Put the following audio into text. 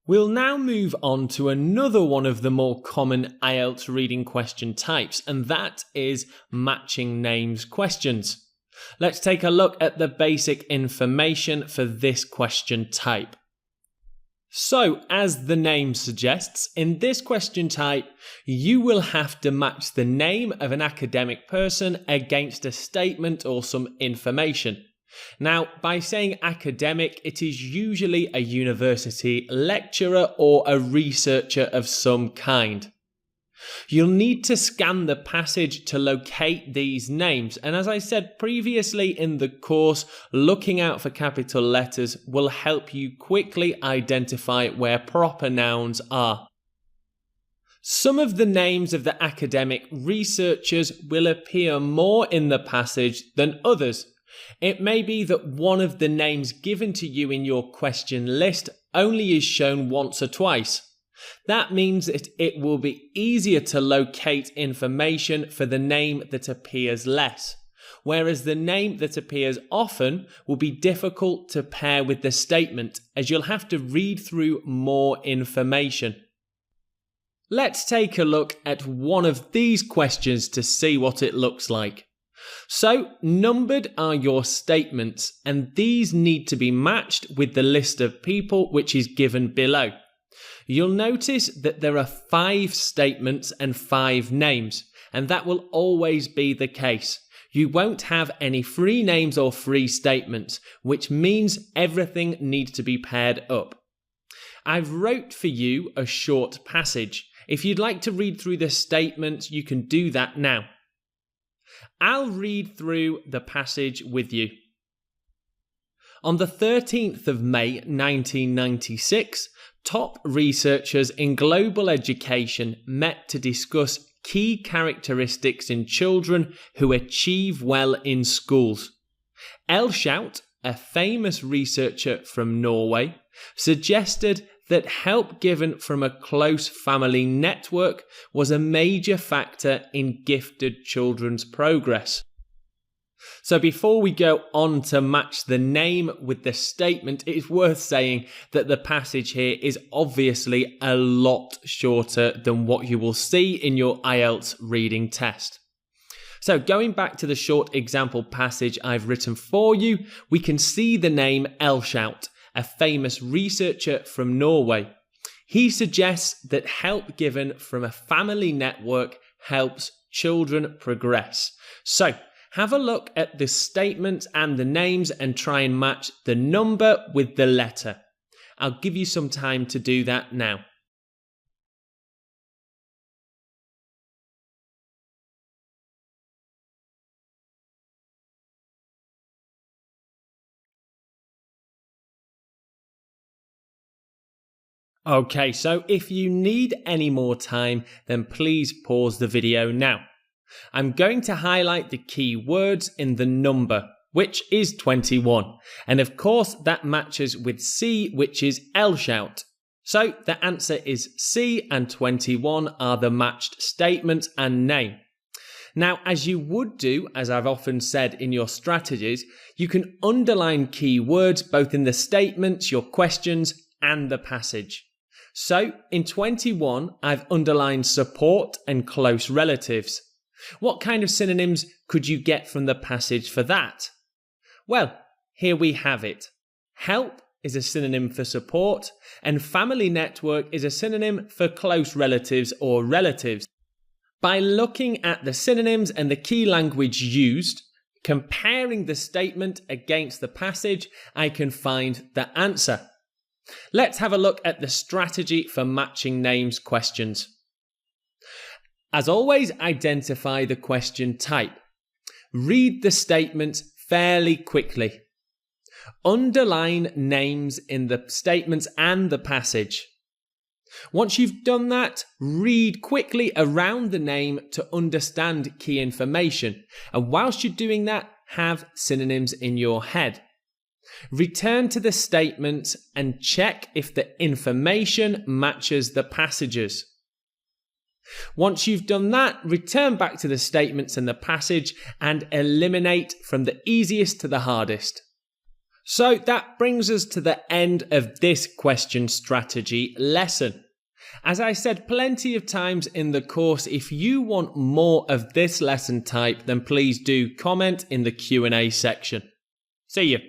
We'll now move on to another one of the more common IELTS reading question types, and that is matching names questions. Let's take a look at the basic information for this question type. So, as the name suggests, in this question type, you will have to match the name of an academic person against a statement or some information. Now, by saying academic, it is usually a university lecturer or a researcher of some kind. You'll need to scan the passage to locate these names, and as I said previously in the course, looking out for capital letters will help you quickly identify where proper nouns are. Some of the names of the academic researchers will appear more in the passage than others. It may be that one of the names given to you in your question list only is shown once or twice. That means that it will be easier to locate information for the name that appears less, whereas the name that appears often will be difficult to pair with the statement, as you'll have to read through more information. Let's take a look at one of these questions to see what it looks like. So, numbered are your statements, and these need to be matched with the list of people which is given below. You'll notice that there are 5 statements and 5 names, and that will always be the case. You won't have any free names or free statements, which means everything needs to be paired up. I've wrote for you a short passage. If you'd like to read through the statements, you can do that now. I'll read through the passage with you. On the 13th of May 1996, top researchers in global education met to discuss key characteristics in children who achieve well in schools. Elshout, a famous researcher from Norway, suggested that help given from a close family network was a major factor in gifted children's progress. So before we go on to match the name with the statement, it's worth saying that the passage here is obviously a lot shorter than what you will see in your IELTS reading test. So going back to the short example passage I've written for you, we can see the name Elshout, a famous researcher from Norway. He suggests that help given from a family network helps children progress. So, have a look at the statements and the names and try and match the number with the letter. I'll give you some time to do that now. Okay, so if you need any more time, then please pause the video now. I'm going to highlight the key words in the number, which is 21. And of course, that matches with C, which is Elshout. So the answer is C, and 21 are the matched statement and name. Now, as you would do, as I've often said in your strategies, you can underline key words both in the statements, your questions, and the passage. So, in 21, I've underlined support and close relatives. What kind of synonyms could you get from the passage for that? Well, here we have it. Help is a synonym for support, and family network is a synonym for close relatives or relatives. By looking at the synonyms and the key language used, comparing the statement against the passage, I can find the answer. Let's have a look at the strategy for matching names questions. As always, identify the question type. Read the statements fairly quickly. Underline names in the statements and the passage. Once you've done that, read quickly around the name to understand key information. And whilst you're doing that, have synonyms in your head. Return to the statements and check if the information matches the passages. Once you've done that, return back to the statements and the passage and eliminate from the easiest to the hardest. So that brings us to the end of this question strategy lesson. As I said plenty of times in the course, if you want more of this lesson type, then please do comment in the Q&A section. See you.